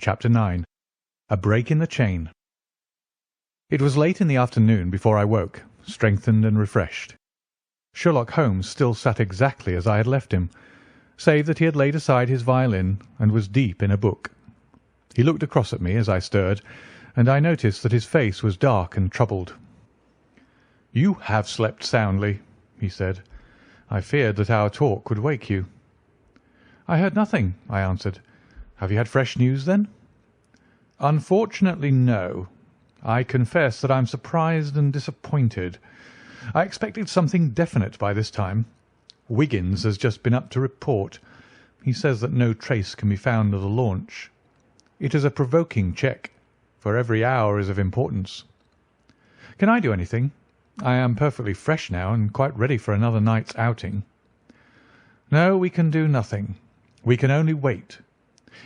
Chapter 9. A Break in the Chain. It was late in the afternoon before I woke, strengthened and refreshed. Sherlock Holmes still sat exactly as I had left him, save that he had laid aside his violin and was deep in a book. He looked across at me as I stirred, and I noticed that his face was dark and troubled. "You have slept soundly," he said. "I feared that our talk would wake you." "I heard nothing," I answered. "Have you had fresh news, then?" "Unfortunately, no. I confess that I am surprised and disappointed. I expected something definite by this time. Wiggins has just been up to report. He says that no trace can be found of the launch. It is a provoking check, for every hour is of importance. Can I do anything? I am perfectly fresh now and quite ready for another night's outing." "No, we can do nothing. We can only wait.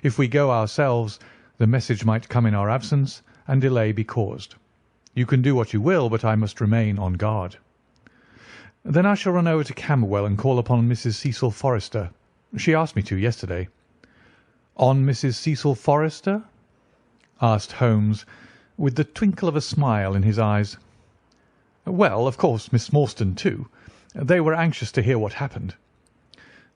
If we go ourselves, the message might come in our absence and delay be caused. You can do what you will, but I must remain on guard." "Then I shall run over to Camberwell and call upon Mrs. Cecil Forrester. She asked me to yesterday." "On Mrs. Cecil Forrester?" asked Holmes, with the twinkle of a smile in his eyes. "Well, of course, Miss Morstan too. They were anxious to hear what happened."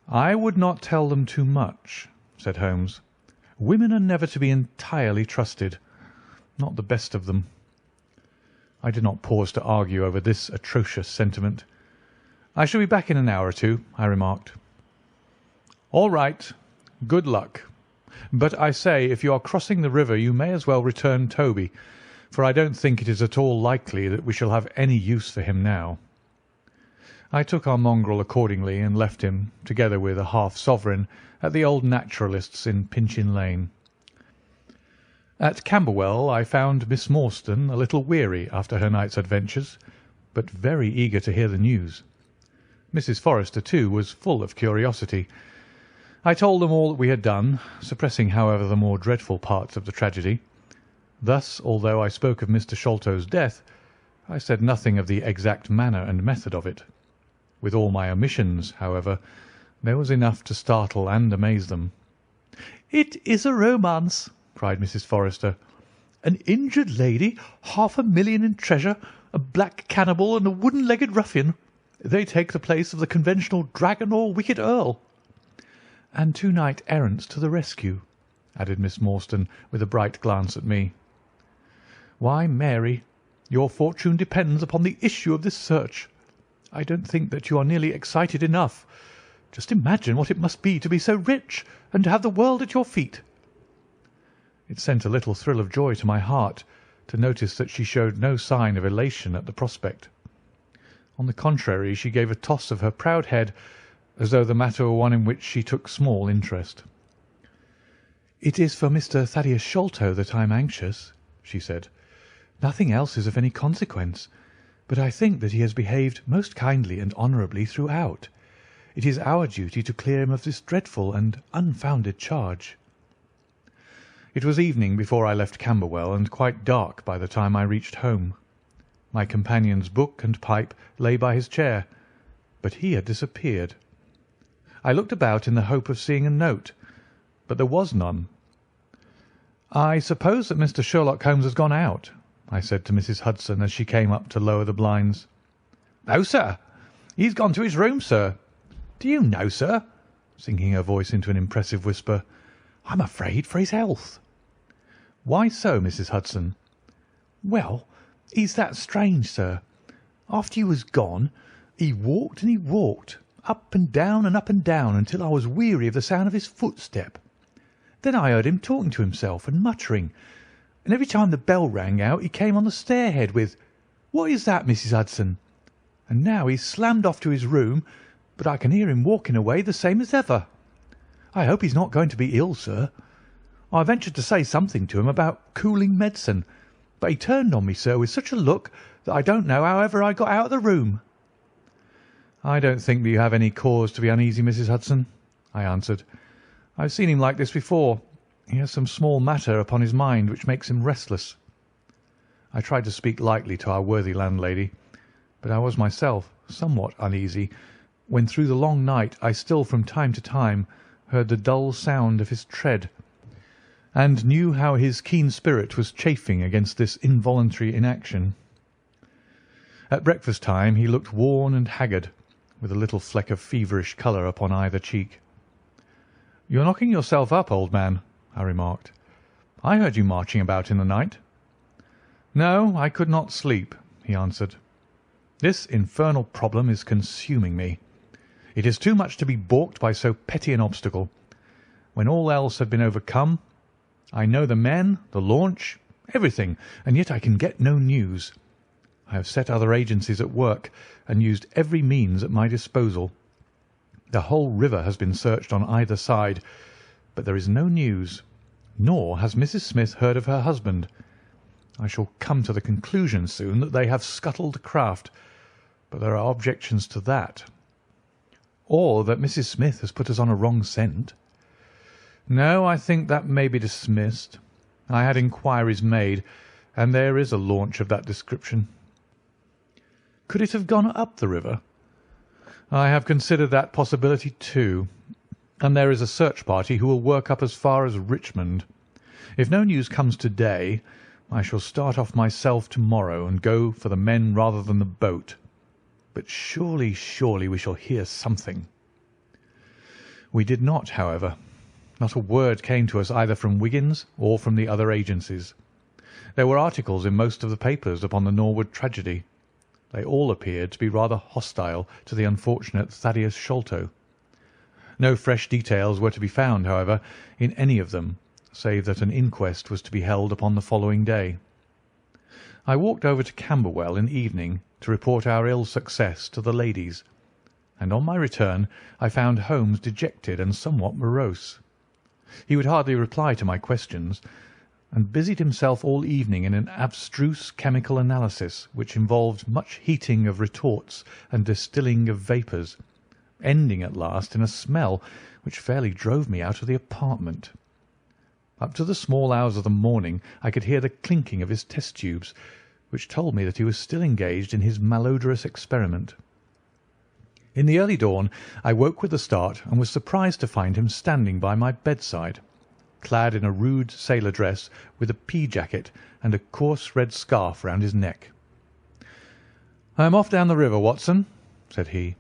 "I would not tell them too much," said Holmes. "Women are never to be entirely trusted. Not the best of them." I did not pause to argue over this atrocious sentiment. "I shall be back in an hour or two," I remarked. "All right. Good luck. But I say, if you are crossing the river you may as well return Toby, for I don't think it is at all likely that we shall have any use for him now." I took our mongrel accordingly and left him, together with a half-sovereign, at the old naturalist's in Pinchin Lane. At Camberwell I found Miss Morstan a little weary after her night's adventures, but very eager to hear the news. Mrs. Forrester, too, was full of curiosity. I told them all that we had done, suppressing, however, the more dreadful parts of the tragedy. Thus, although I spoke of Mr. Sholto's death, I said nothing of the exact manner and method of it. With all my omissions, however, there was enough to startle and amaze them. "It is a romance!" cried Mrs. Forrester. "An injured lady, 500,000 in treasure, a black cannibal, and a wooden-legged ruffian. They take the place of the conventional dragon or wicked earl." "And 2 knight-errants to the rescue," added Miss Morstan, with a bright glance at me. "Why, Mary, your fortune depends upon the issue of this search. I don't think that you are nearly excited enough. Just imagine what it must be to be so rich and to have the world at your feet." It sent a little thrill of joy to my heart to notice that she showed no sign of elation at the prospect. On the contrary, she gave a toss of her proud head as though the matter were one in which she took small interest. "It is for Mr. Thaddeus Sholto that I am anxious," she said. "Nothing else is of any consequence, but I think that he has behaved most kindly and honourably throughout. It is our duty to clear him of this dreadful and unfounded charge." It was evening before I left Camberwell, and quite dark by the time I reached home. My companion's book and pipe lay by his chair, but he had disappeared. I looked about in the hope of seeing a note, but there was none. "I suppose that Mr. Sherlock Holmes has gone out," I said to Mrs. Hudson as she came up to lower the blinds. "No, sir. He's gone to his room, sir. Do you know, sir," sinking her voice into an impressive whisper, "I'm afraid for his health." "Why so, Mrs. Hudson?" "Well, he's that strange, sir. After you was gone, he walked and he walked, up and down until I was weary of the sound of his footstep. Then I heard him talking to himself and muttering, and every time the bell rang out he came on the stairhead with, 'What is that, Mrs. Hudson?' And now he's slammed off to his room, but I can hear him walking away the same as ever. I hope he's not going to be ill, sir. I ventured to say something to him about cooling medicine, but he turned on me, sir, with such a look that I don't know how ever I got out of the room." "I don't think that you have any cause to be uneasy, Mrs. Hudson," I answered. "I've seen him like this before. He has some small matter upon his mind which makes him restless." I tried to speak lightly to our worthy landlady, but I was myself somewhat uneasy when through the long night I still from time to time heard the dull sound of his tread, and knew how his keen spirit was chafing against this involuntary inaction. At breakfast time he looked worn and haggard, with a little fleck of feverish colour upon either cheek. "You're knocking yourself up, old man," I remarked. "I heard you marching about in the night." "No, I could not sleep," he answered. "This infernal problem is consuming me. It is too much to be balked by so petty an obstacle. When all else had been overcome, I know the men, the launch, everything, and yet I can get no news. I have set other agencies at work and used every means at my disposal. The whole river has been searched on either side, but there is no news, nor has Mrs. Smith heard of her husband. I shall come to the conclusion soon that they have scuttled the craft, but there are objections to that. Or that Mrs. Smith has put us on a wrong scent. No, I think that may be dismissed. I had inquiries made, and there is a launch of that description." "Could it have gone up the river?" "I have considered that possibility too, and there is a search party who will work up as far as Richmond. If no news comes to-day, I shall start off myself to-morrow and go for the men rather than the boat. But surely, surely we shall hear something." We did not, however. Not a word came to us either from Wiggins or from the other agencies. There were articles in most of the papers upon the Norwood tragedy. They all appeared to be rather hostile to the unfortunate Thaddeus Sholto. No fresh details were to be found, however, in any of them, save that an inquest was to be held upon the following day. I walked over to Camberwell in the evening to report our ill success to the ladies, and on my return I found Holmes dejected and somewhat morose. He would hardly reply to my questions, and busied himself all evening in an abstruse chemical analysis which involved much heating of retorts and distilling of vapours, ending at last in a smell which fairly drove me out of the apartment. Up to the small hours of the morning I could hear the clinking of his test tubes, which told me that he was still engaged in his malodorous experiment. In the early dawn I woke with a start and was surprised to find him standing by my bedside, clad in a rude sailor dress with a pea-jacket and a coarse red scarf round his neck. "I am off down the river, Watson," said he.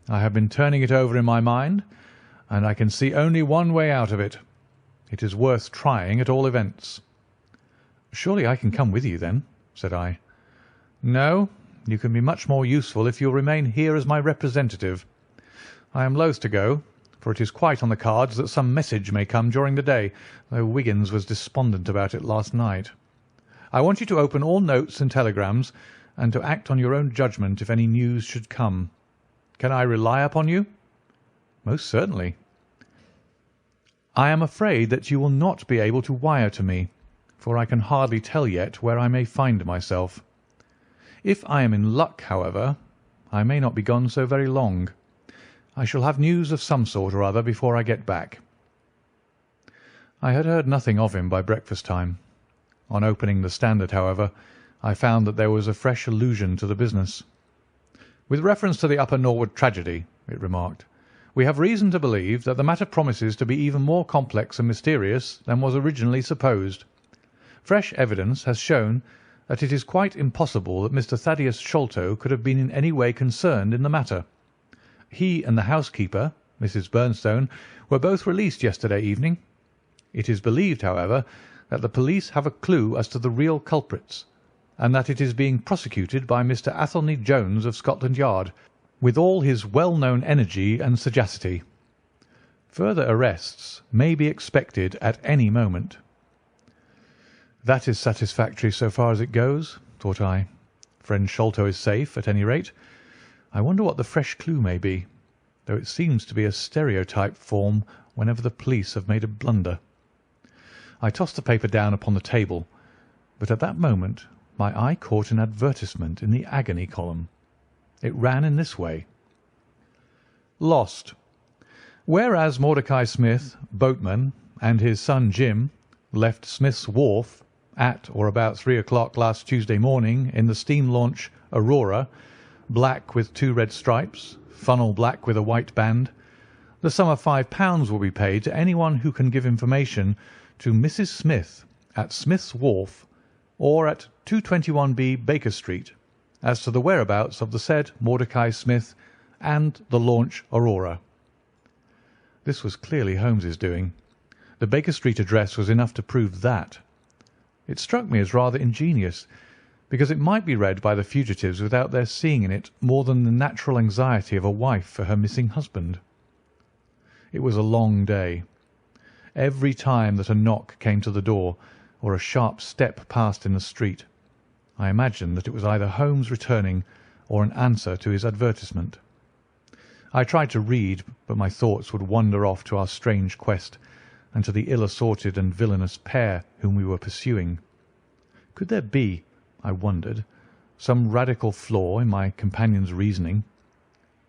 "I have been turning it over in my mind, and I can see only one way out of it. It is worth trying at all events." "Surely I can come with you, then?" said I. "No, you can be much more useful if you will remain here as my representative. I am loath to go, for it is quite on the cards that some message may come during the day, though Wiggins was despondent about it last night. I want you to open all notes and telegrams, and to act on your own judgment if any news should come. Can I rely upon you?" "Most certainly." "I am afraid that you will not be able to wire to me, for I can hardly tell yet where I may find myself. If I am in luck, however, I may not be gone so very long. I shall have news of some sort or other before I get back." I had heard nothing of him by breakfast time. On opening the Standard, however, I found that there was a fresh allusion to the business. "With reference to the Upper Norwood tragedy," it remarked, "we have reason to believe that the matter promises to be even more complex and mysterious than was originally supposed. Fresh evidence has shown that it is quite impossible that Mr. Thaddeus Sholto could have been in any way concerned in the matter. He and the housekeeper, Mrs. Bernstone, were both released yesterday evening. It is believed, however, that the police have a clue as to the real culprits, and that it is being prosecuted by Mr. Athelney Jones of Scotland Yard, with all his well-known energy and sagacity. Further arrests may be expected at any moment." That is satisfactory so far as it goes, thought I. Friend Sholto is safe, at any rate. I wonder what the fresh clue may be, though it seems to be a stereotype form whenever the police have made a blunder. I tossed the paper down upon the table, but at that moment my eye caught an advertisement in the agony column. It ran in this way: "Lost. Whereas Mordecai Smith, boatman, and his son Jim left Smith's Wharf at or about 3 o'clock last Tuesday morning in the steam launch Aurora, black with 2 red stripes, funnel black with a white band, the sum of £5 will be paid to anyone who can give information to Mrs. Smith at Smith's Wharf, or at 221B Baker Street, as to the whereabouts of the said Mordecai Smith and the launch Aurora. This was clearly Holmes's doing. The Baker Street address was enough to prove that. It struck me as rather ingenious, because it might be read by the fugitives without their seeing in it more than the natural anxiety of a wife for her missing husband. It was a long day. Every time that a knock came to the door or a sharp step passed in the street, I imagined that it was either Holmes returning or an answer to his advertisement. I tried to read, but my thoughts would wander off to our strange quest and to the ill-assorted and villainous pair whom we were pursuing. Could there be, I wondered, some radical flaw in my companion's reasoning?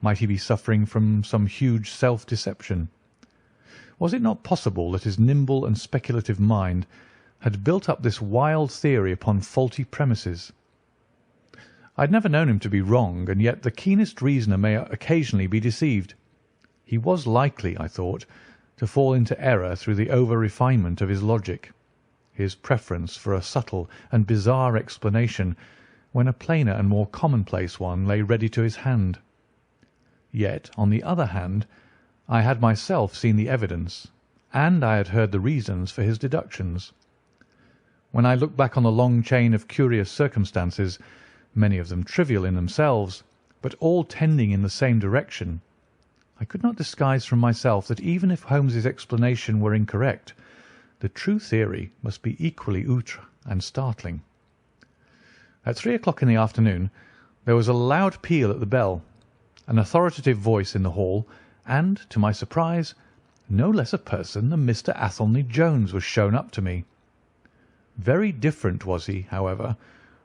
Might he be suffering from some huge self-deception? Was it not possible that his nimble and speculative mind had built up this wild theory upon faulty premises? I had never known him to be wrong, and yet the keenest reasoner may occasionally be deceived. He was likely, I thought, to fall into error through the over-refinement of his logic, his preference for a subtle and bizarre explanation when a plainer and more commonplace one lay ready to his hand. Yet, on the other hand, I had myself seen the evidence, and I had heard the reasons for his deductions. When I looked back on the long chain of curious circumstances, many of them trivial in themselves, but all tending in the same direction, I could not disguise from myself that even if Holmes's explanation were incorrect, the true theory must be equally outre and startling. At 3 o'clock in the afternoon there was a loud peal at the bell, an authoritative voice in the hall, and, to my surprise, no less a person than Mr. Athelney Jones was shown up to me. Very different was he, however,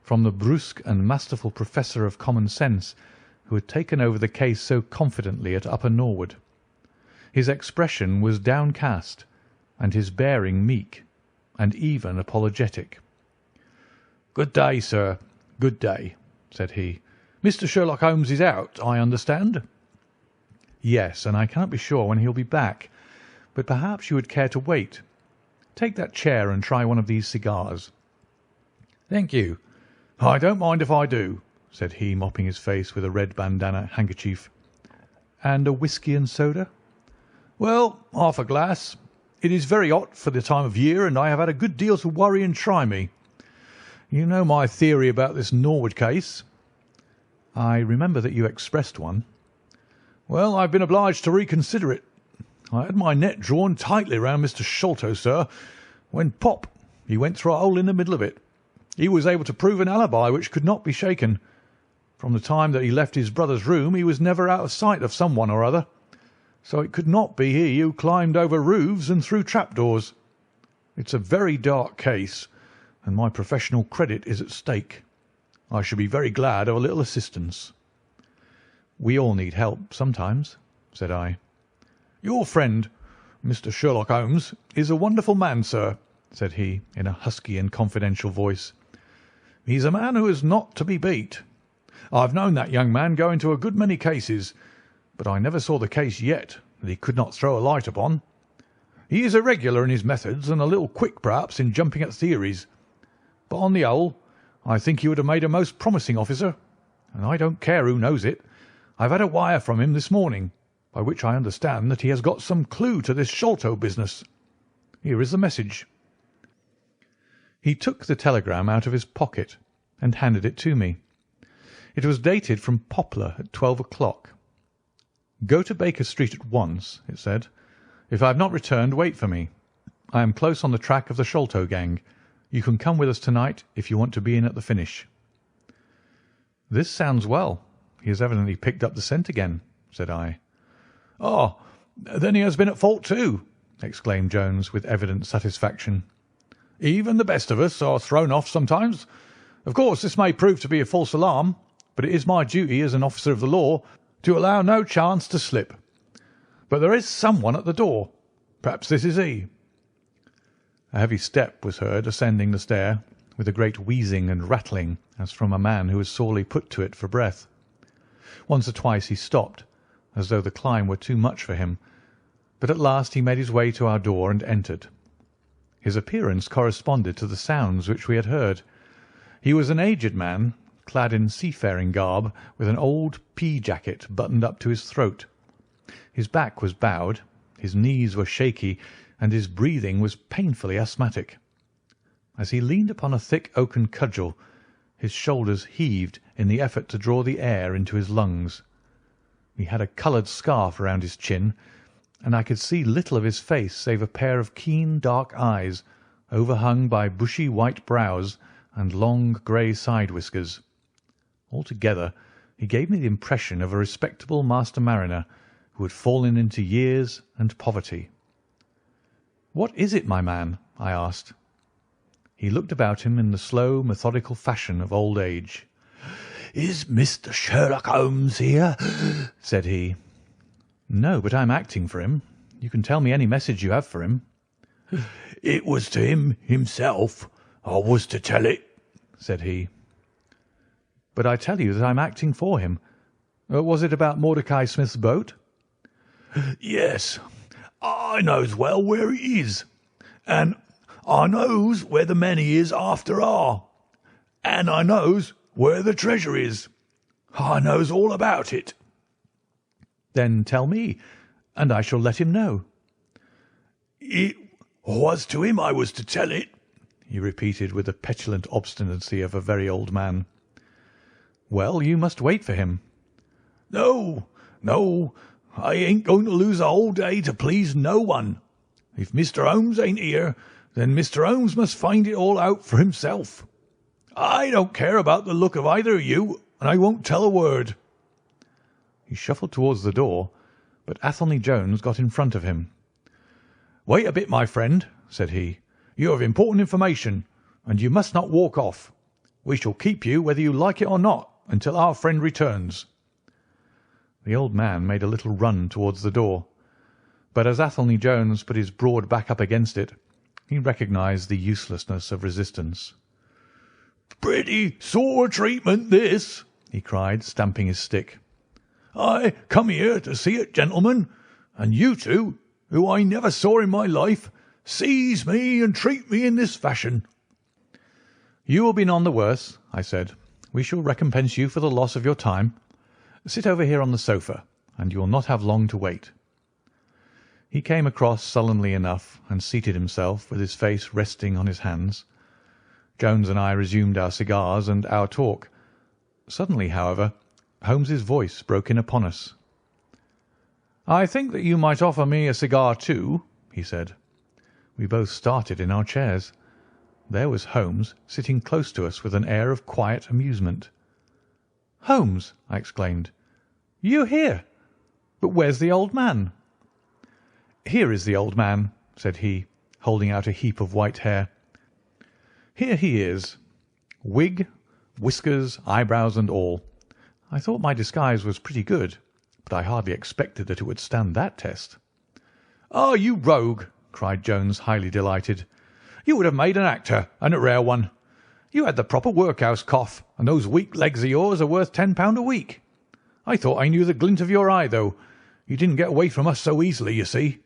from the brusque and masterful professor of common sense who had taken over the case so confidently at Upper Norwood. His expression was downcast, and his bearing meek, and even apologetic. "Good day, sir, good day," said he. "Mr. Sherlock Holmes is out, I understand?" "Yes, and I cannot be sure when he'll be back, but perhaps you would care to wait. Take that chair and try one of these cigars." "Thank you. I don't mind if I do," said he, mopping his face with a red bandana handkerchief. "And a whisky and soda?" "Well, half a glass. It is very hot for the time of year, and I have had a good deal to worry and try me. You know my theory about this Norwood case?" "I remember that you expressed one." "Well, I've been obliged to reconsider it. I had my net drawn tightly round Mr. Sholto, sir, when pop, he went through a hole in the middle of it. He was able to prove an alibi which could not be shaken. From the time that he left his brother's room he was never out of sight of some one or other, so it could not be he who climbed over roofs and through trapdoors. It's a very dark case, and my professional credit is at stake. I should be very glad of a little assistance." "We all need help sometimes," said I. "Your friend, Mr. Sherlock Holmes, is a wonderful man, sir," said he, in a husky and confidential voice. "He's a man who is not to be beat. I've known that young man go into a good many cases, but I never saw the case yet that he could not throw a light upon. He is irregular in his methods and a little quick, perhaps, in jumping at theories, but on the whole I think he would have made a most promising officer, and I don't care who knows it. I've had a wire from him this morning, by which I understand that he has got some clue to this Sholto business. Here is the message." He took the telegram out of his pocket and handed it to me. It was dated from Poplar at 12 o'clock. "Go to Baker Street at once," it said. "If I have not returned, wait for me. I am close on the track of the Sholto gang. You can come with us tonight if you want to be in at the finish." "This sounds well. He has evidently picked up the scent again," said I. "Ah, then he has been at fault too," exclaimed Jones, with evident satisfaction. "Even the best of us are thrown off sometimes. Of course, this may prove to be a false alarm, but it is my duty as an officer of the law to allow no chance to slip. But there is someone at the door. Perhaps this is he." A heavy step was heard ascending the stair, with a great wheezing and rattling, as from a man who was sorely put to it for breath. Once or twice he stopped, as though the climb were too much for him, but at last he made his way to our door and entered. His appearance corresponded to the sounds which we had heard. He was an aged man, clad in seafaring garb, with an old pea-jacket buttoned up to his throat. His back was bowed, his knees were shaky, and his breathing was painfully asthmatic. As he leaned upon a thick oaken cudgel, his shoulders heaved in the effort to draw the air into his lungs. He had a coloured scarf round his chin, and I could see little of his face save a pair of keen dark eyes, overhung by bushy white brows and long grey side whiskers. Altogether, he gave me the impression of a respectable master mariner who had fallen into years and poverty. "What is it, my man?" I asked. He looked about him in the slow, methodical fashion of old age. "Is Mr. Sherlock Holmes here?" said he. "No, but I am acting for him. You can tell me any message you have for him." "It was to him himself I was to tell it," said he. "But I tell you that I am acting for him. Was it about Mordecai Smith's boat?" "Yes, I knows well where it is, and I knows where the men he is after are, and I knows where the treasure is. I knows all about it." "Then tell me, and I shall let him know." "It was to him I was to tell it," he repeated with the petulant obstinacy of a very old man. "Well, you must wait for him." "No, no, I ain't going to lose a whole day to please no one. If Mr. Holmes ain't here, then Mr. Holmes must find it all out for himself. I don't care about the look of either of you, and I won't tell a word." He shuffled towards the door, but Athelney Jones got in front of him. "Wait a bit, my friend," said he. "You have important information, and you must not walk off. We shall keep you whether you like it or not until our friend returns." The old man made a little run towards the door, but as Athelney Jones put his broad back up against it, he recognised the uselessness of resistance. "Pretty sore treatment, this," he cried, stamping his stick. "I come here to see a gentleman, and you two, who I never saw in my life, seize me and treat me in this fashion." "You will be none the worse," I said. "We shall recompense you for the loss of your time. Sit over here on the sofa, and you will not have long to wait." He came across sullenly enough and seated himself with his face resting on his hands. Jones and I resumed our cigars and our talk. Suddenly, however, Holmes's voice broke in upon us. "I think that you might offer me a cigar too," he said. We both started in our chairs. There was Holmes sitting close to us with an air of quiet amusement. "Holmes!" I exclaimed. "You here? But where's the old man?" "Here is the old man," said he, holding out a heap of white hair. "Here he is. Wig, whiskers, eyebrows and all. I thought my disguise was pretty good, but I hardly expected that it would stand that test." "Ah, you rogue!" cried Jones, highly delighted. "You would have made an actor, and a rare one. You had the proper workhouse cough, and those weak legs of yours are worth £10 a week. I thought I knew the glint of your eye, though. You didn't get away from us so easily, you see."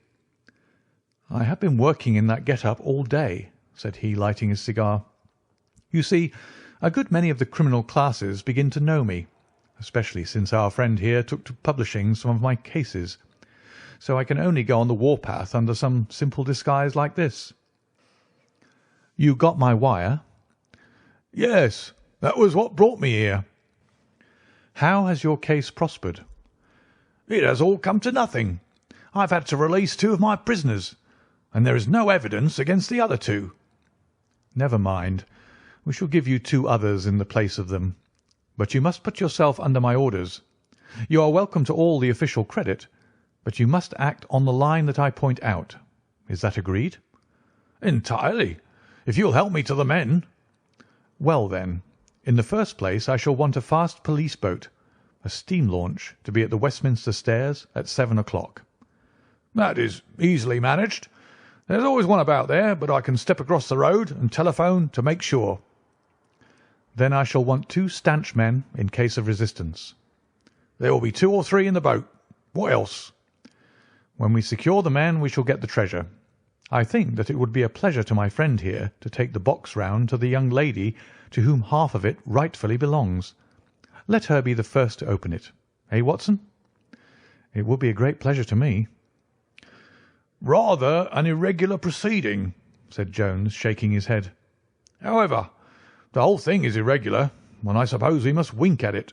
"I have been working in that get-up all day," said he, lighting his cigar. "You see, a good many of the criminal classes begin to know me, especially since our friend here took to publishing some of my cases. So I can only go on the warpath under some simple disguise like this." "You got my wire?" "Yes, that was what brought me here." "How has your case prospered?" "It has all come to nothing. I've had to release 2 of my prisoners, and there is no evidence against the other 2. "Never mind. We shall give you 2 others in the place of them. But you must put yourself under my orders. You are welcome to all the official credit, but you must act on the line that I point out. Is that agreed?" "Entirely, if you'll help me to the men." "Well, then, in the first place I shall want a fast police boat, a steam launch, to be at the Westminster Stairs at 7 o'clock. "That is easily managed. There's always one about there, but I can step across the road and telephone to make sure." "Then I shall want 2 stanch men in case of resistance." "There will be 2 or 3 in the boat. What else?" "When we secure the men we shall get the treasure. I think that it would be a pleasure to my friend here to take the box round to the young lady to whom half of it rightfully belongs. Let her be the first to open it. Eh, Watson?" "It would be a great pleasure to me." "Rather an irregular proceeding," said Jones, shaking his head. "However, the whole thing is irregular, and I suppose we must wink at it.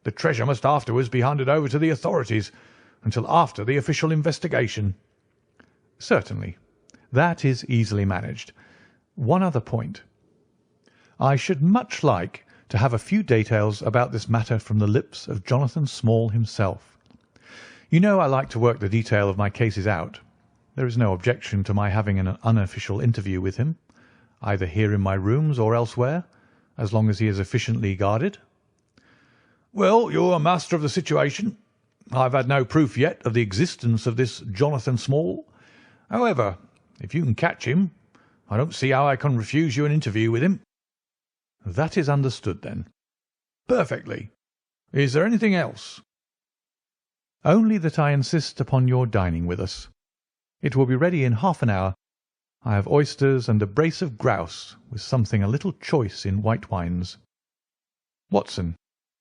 The treasure must afterwards be handed over to the authorities until after the official investigation." "Certainly. That is easily managed. One other point. I should much like to have a few details about this matter from the lips of Jonathan Small himself. You know I like to work the detail of my cases out. There is no objection to my having an unofficial interview with him, either here in my rooms or elsewhere, as long as he is efficiently guarded." "Well, you're master of the situation. I've had no proof yet of the existence of this Jonathan Small. However, if you can catch him, I don't see how I can refuse you an interview with him." "That is understood, then." "Perfectly. Is there anything else?" "Only that I insist upon your dining with us. It will be ready in half an hour. I have oysters and a brace of grouse, with something a little choice in white wines. Watson,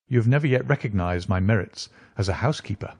you have never yet recognised my merits as a housekeeper."